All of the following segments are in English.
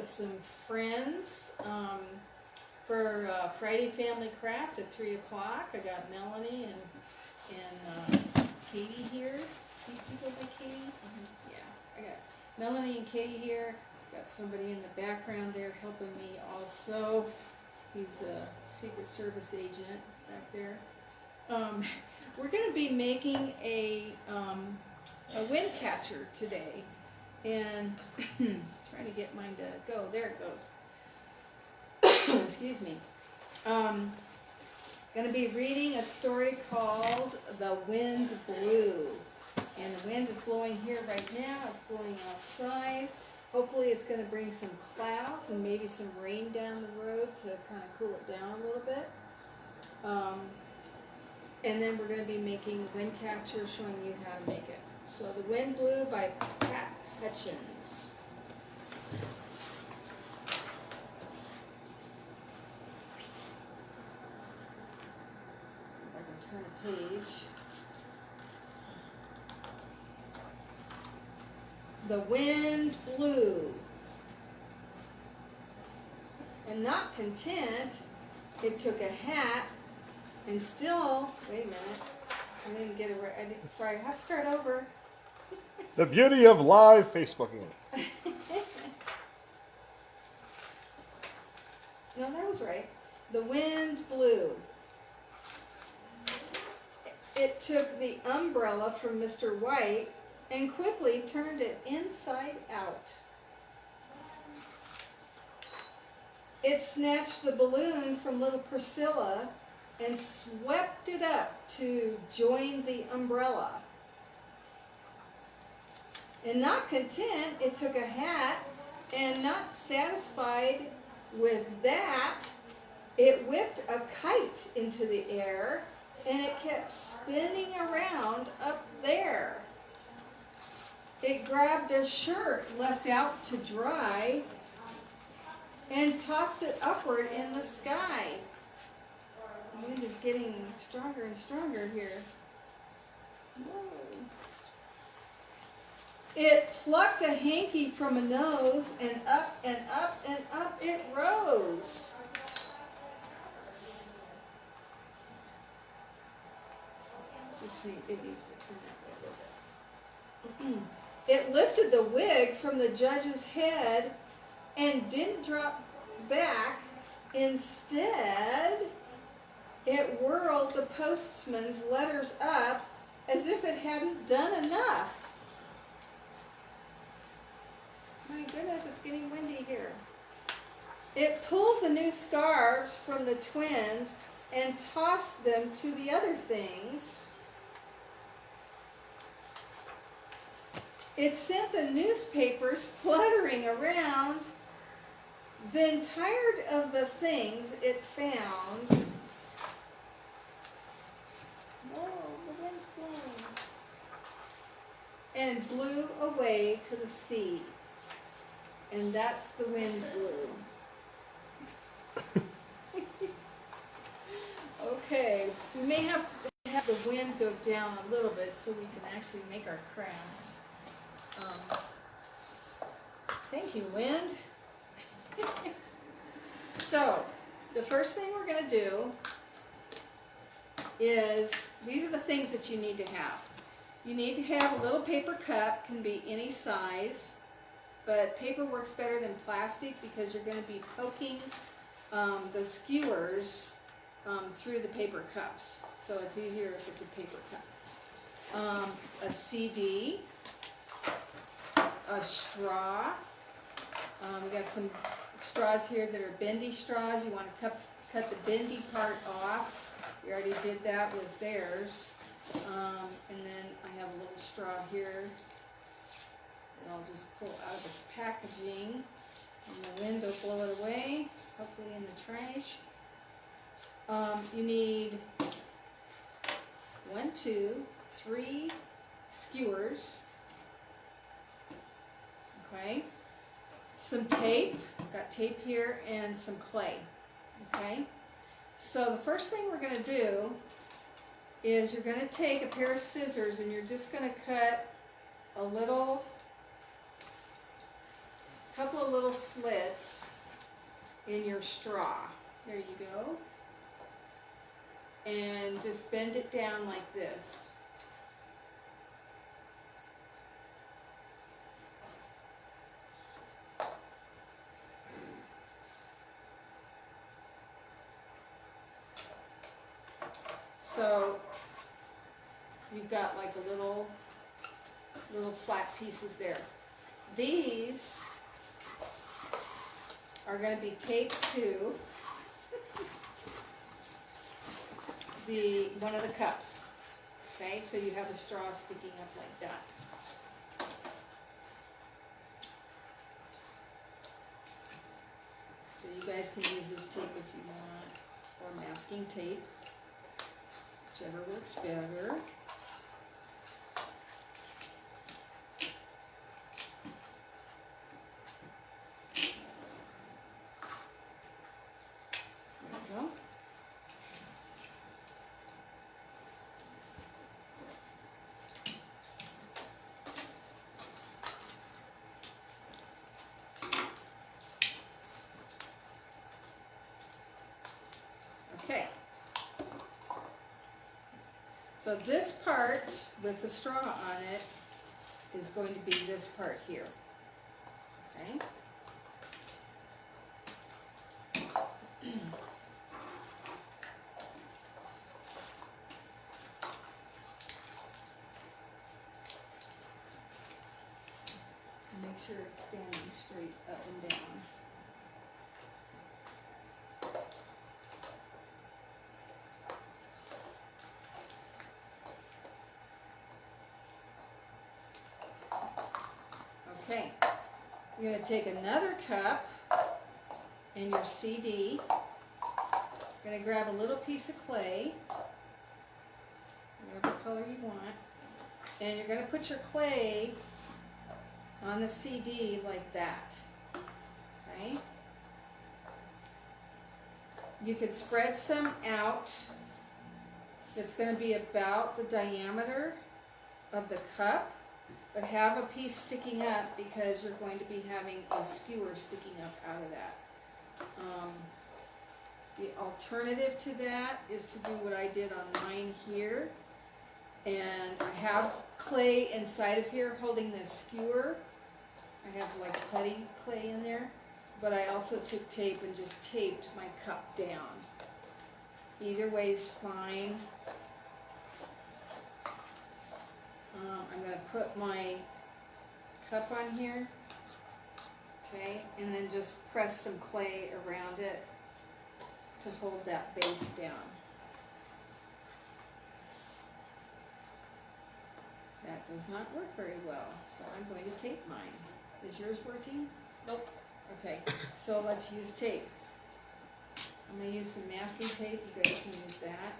some friends for Friday Family Craft at 3 o'clock. I got Melanie and Katie here. Do you go by Katie? Yeah, I got Melanie and Katie here. Got somebody in the background there helping me also. He's a Secret Service agent back there. We're going to be making a wind catcher today, and trying to get mine to go. There it goes. Excuse me. Going to be reading a story called The Wind Blew, and the wind is blowing here right now. It's blowing outside. Hopefully it's going to bring some clouds and maybe some rain down the road to kind of cool it down a little bit. And then we're going to be making a wind catcher, showing you how to make it. So The Wind Blew by Pat Hutchins. If I can turn a page. The wind blew, and not content, it took a hat and still, wait a minute, I didn't get it right, sorry, I have to start over. The beauty of live Facebooking. No, that was right. The wind blew. It took the umbrella from Mr. White and quickly turned it inside out. It snatched the balloon from little Priscilla and swept it up to join the umbrella. And not content, it took a hat, and not satisfied with that, it whipped a kite into the air, and it kept spinning around up there. It grabbed a shirt left out to dry and tossed it upward in the sky. The wind is getting stronger and stronger here. Whoa. It plucked a hanky from a nose, and up and up and up it rose. It needs to turn that way a little bit. It lifted the wig from the judge's head and didn't drop back. Instead, it whirled the postman's letters up as if it hadn't done enough. My goodness, it's getting windy here. It pulled the new scarves from the twins and tossed them to the other things. It sent the newspapers fluttering around. Then, tired of the things it found, whoa, the wind's blowing, and blew away to the sea. And that's The Wind Blew. Okay, we may have to have the wind go down a little bit so we can actually make our craft. Thank you, wind. So, the first thing we're going to do is, these are the things that you need to have. You need to have a little paper cup, can be any size, but paper works better than plastic because you're going to be poking the skewers through the paper cups. So it's easier if it's a paper cup. A CD, a straw. We got some straws here that are bendy straws. You want to cut the bendy part off. We already did that with theirs. And then I have a little straw here that I'll just pull out of the packaging. And the wind will blow it away, hopefully in the trash. You need 1, 2, 3 skewers. Okay. Some tape. I've got tape here and some clay. Okay. So the first thing we're going to do is you're going to take a pair of scissors and you're just going to cut a couple of little slits in your straw. There you go. And just bend it down like this. So you've got like a little flat pieces there. These are going to be taped to one of the cups. Okay, so you have the straw sticking up like that. So you guys can use this tape if you want, or masking tape, whichever works better. There we go. Okay, so this part with the straw on it is going to be this part here, okay? Make sure it's standing straight up and down. Okay, you're going to take another cup and your CD. You're going to grab a little piece of clay, whatever color you want, and you're going to put your clay on the CD like that. Okay? You could spread some out. It's going to be about the diameter of the cup, but have a piece sticking up because you're going to be having a skewer sticking up out of that. The alternative to that is to do what I did on mine here. And I have clay inside of here holding this skewer. I have like putty clay in there. But I also took tape and just taped my cup down. Either way is fine. I'm going to put my cup on here, okay, and then just press some clay around it to hold that base down. That does not work very well, so I'm going to tape mine. Is yours working? Nope. Okay, so let's use tape. I'm going to use some masking tape. You guys can use that.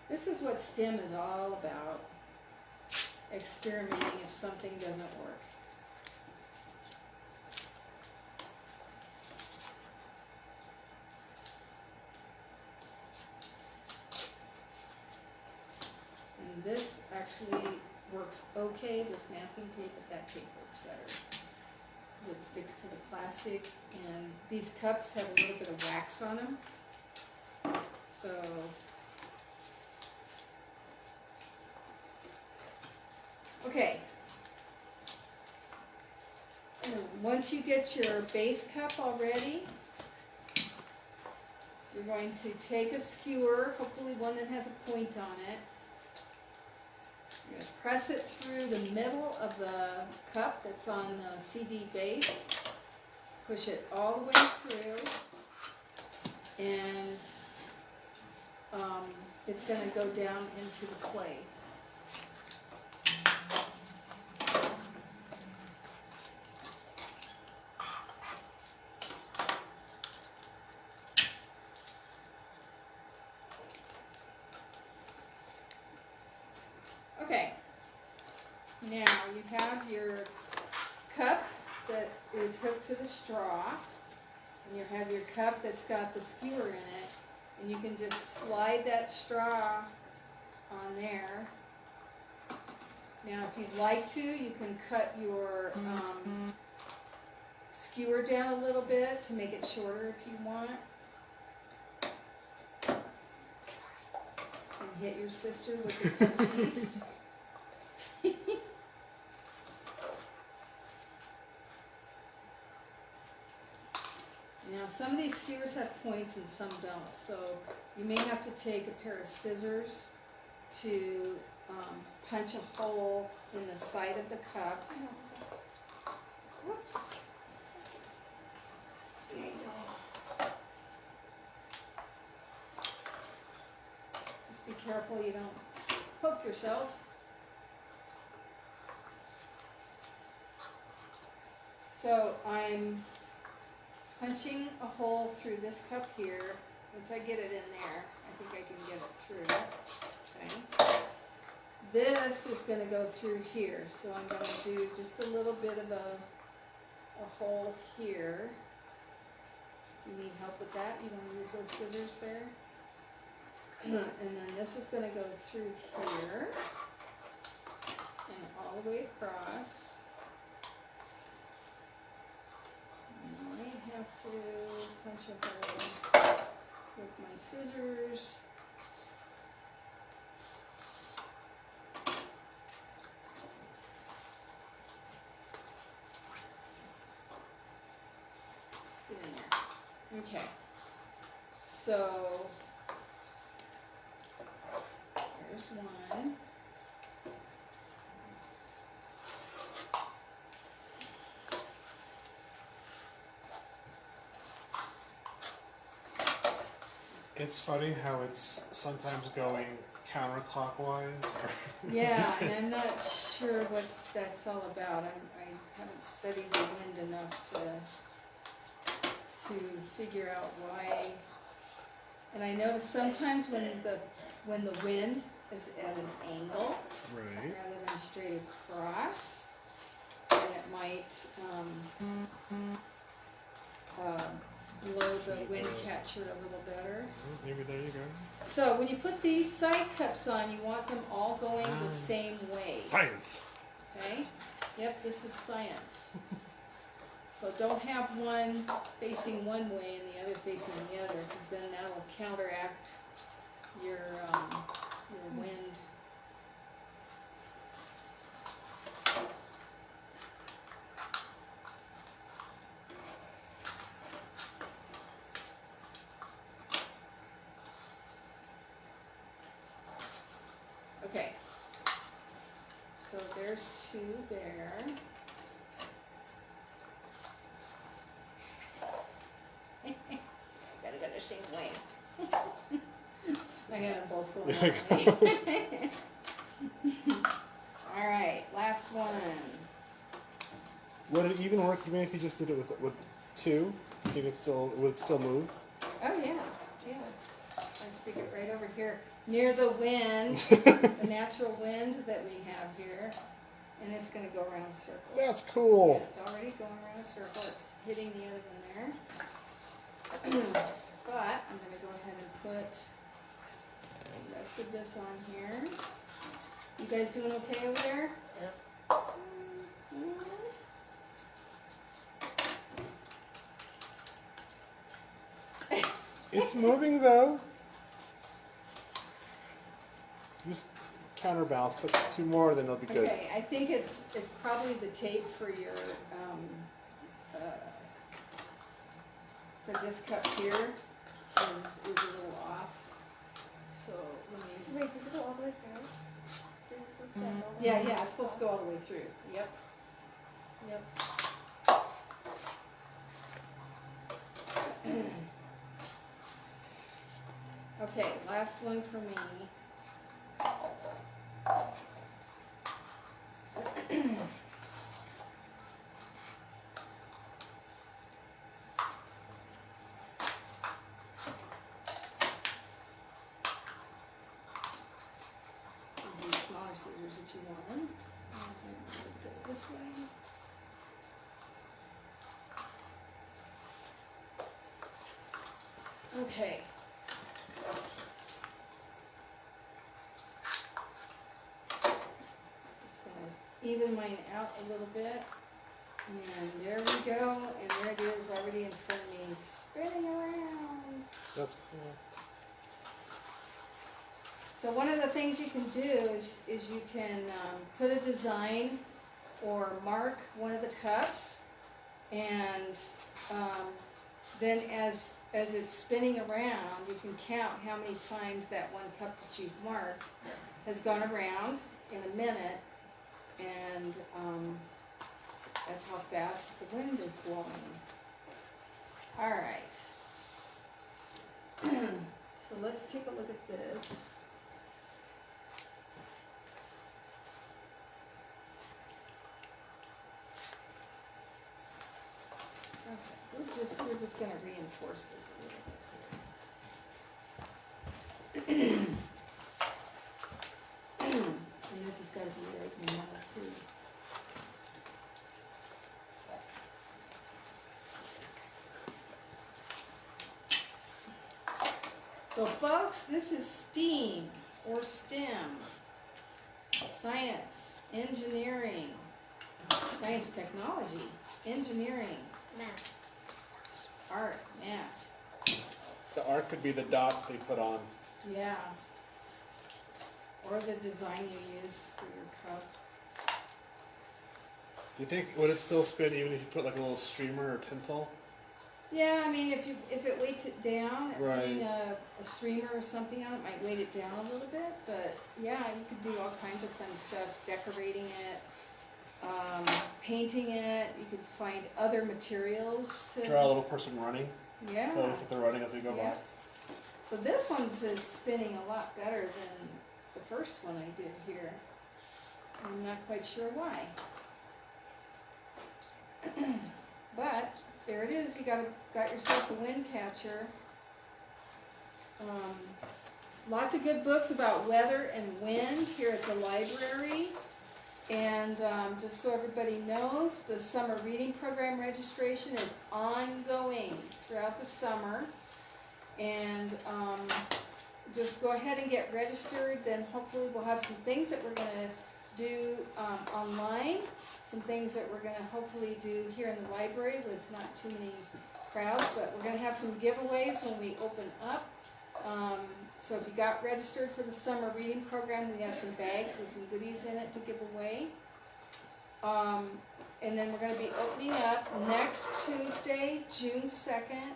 This is what STEM is all about. Experimenting if something doesn't work. And this actually works okay, this masking tape, but that tape works better. It sticks to the plastic, and these cups have a little bit of wax on them. So okay, and once you get your base cup all ready, you're going to take a skewer, hopefully one that has a point on it. You're going to press it through the middle of the cup that's on the CD base, push it all the way through, and it's going to go down into the clay. Okay, now you have your cup that is hooked to the straw, and you have your cup that's got the skewer in it, and you can just slide that straw on there. Now if you'd like to, you can cut your skewer down a little bit to make it shorter if you want. And hit your sister with your cookies. Now, some of these skewers have points and some don't, so you may have to take a pair of scissors to punch a hole in the side of the cup. Whoops. There you go. Just be careful you don't poke yourself. So I'm punching a hole through this cup here. Once I get it in there, I think I can get it through. Okay. This is going to go through here, so I'm going to do just a little bit of a hole here. Do you need help with that? You want to use those scissors there? And then this is going to go through here and all the way across. I might have to punch a hole with my scissors. Get in there. Okay. So there's one. It's funny how it's sometimes going counterclockwise. Yeah, and I'm not sure what that's all about. I haven't studied the wind enough to figure out why. And I notice sometimes when the wind is at an angle, Right. rather than straight across, then it might blow the wind catcher a little better. Maybe there you go. So when you put these side cups on, you want them all going the same way. Science. Okay? Yep, this is science. So don't have one facing one way and the other facing the other, because then that'll counteract your wind. Okay. So there's two there. Gotta go the same way. I got them both going that way. All right, last one. Would it even work even if you just did it with two? You think would it still move? Oh yeah, yeah. I stick it right over here near the wind, the natural wind that we have here, and it's going to go around a circle. That's cool. Yeah, it's already going around a circle. It's hitting the other one there. But I'm going to go ahead and put the rest of this on here. You guys doing okay over there? Yep. It's moving though. Just counterbalance. Put two more, then they'll be good. Okay, I think it's probably the tape for your for this cup here is a little off. So let me. Wait, does it go all the way through? Is it supposed to go all the way Yeah, through? yeah, it's supposed to go all the way through. Yep. Yep. Okay, last one for me. These smaller scissors if you want them. Let's go this way. Okay. Just gonna even mine out a little bit. And there we go, and there it is already in front of me, spinning around. That's cool. So one of the things you can do is you can put a design or mark one of the cups, and then as it's spinning around, you can count how many times that one cup that you've marked has gone around in a minute, and that's how fast the wind is blowing. All right. So let's take a look at this. Okay, we're just going to reinforce this a little bit. And this has got to be right in the middle too. So folks, this is STEAM or STEM. Science, engineering, science, technology, engineering, Math. art, math. The art could be the dot they put on. Yeah. Or the design you use for your cup. Do you think, would it still spin even if you put like a little streamer or tinsel? Yeah, I mean, if it weights it down, Right. putting a streamer or something on it might weight it down a little bit, but yeah, you could do all kinds of fun stuff, decorating it, painting it. You could find other materials to Draw a little person running, yeah. so it looks like they're running as they go Yeah. by. So this one's is spinning a lot better than the first one I did here. I'm not quite sure why. But there it is. You got yourself a wind catcher. Lots of good books about weather and wind here at the library. And just so everybody knows, the summer reading program registration is ongoing throughout the summer. And just go ahead and get registered. Then hopefully we'll have some things that we're going to do online. Some things that we're going to hopefully do here in the library with not too many crowds. But we're going to have some giveaways when we open up. So if you got registered for the summer reading program, we have some bags with some goodies in it to give away. And then we're going to be opening up next Tuesday, June 2nd.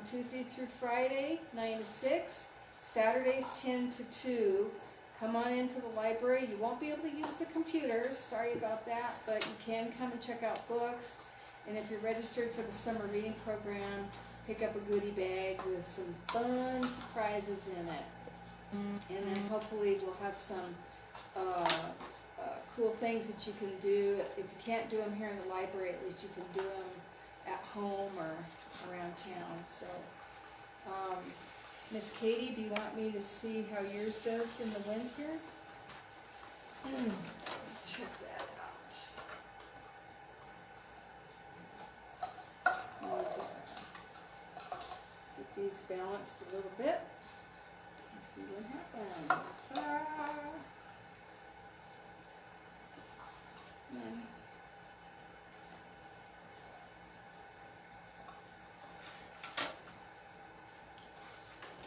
Tuesday through Friday, 9 to 6. Saturdays, 10 to 2. Come on into the library. You won't be able to use the computer. Sorry about that, but you can come and check out books. And if you're registered for the summer reading program, pick up a goodie bag with some fun surprises in it. And then hopefully we'll have some cool things that you can do. If you can't do them here in the library, at least you can do them at home or around town. So, Miss Katie, do you want me to see how yours does in the wind here? Let's check that out. Get these balanced a little bit and see what happens. Ta-da! And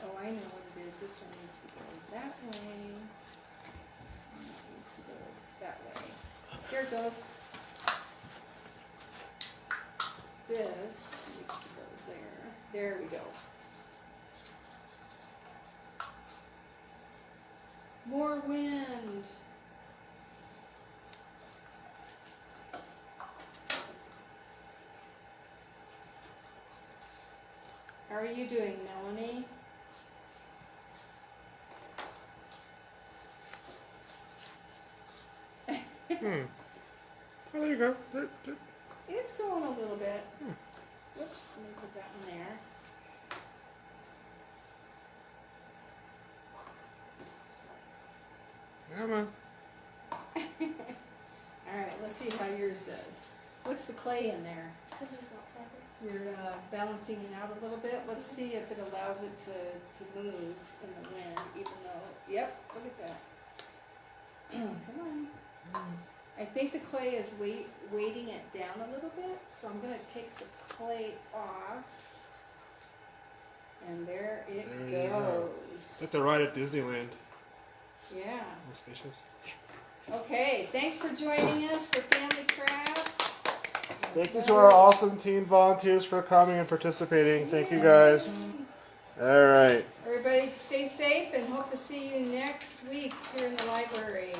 oh, I know what it is. This one needs to go that way. And that needs to go that way. Here it goes. This needs to go there. There we go. More wind. How are you doing, Melanie? Oh, there you go. It's going a little bit. Whoops, let me put that one there. Come on. Alright, let's see how yours does. What's the clay in there? This is not separate. You're balancing it out a little bit. Let's see if it allows it to move in the wind, even though, yep, look at that. Come on. I think the clay is weighting it down a little bit, so I'm going to take the clay off. And there it There you go. It's like the ride at Disneyland. Yeah. The spaceships. Okay, thanks for joining us for Family Craft. Thank you to our awesome teen volunteers for coming and participating. Thank you guys. All right. Everybody stay safe and hope to see you next week here in the library.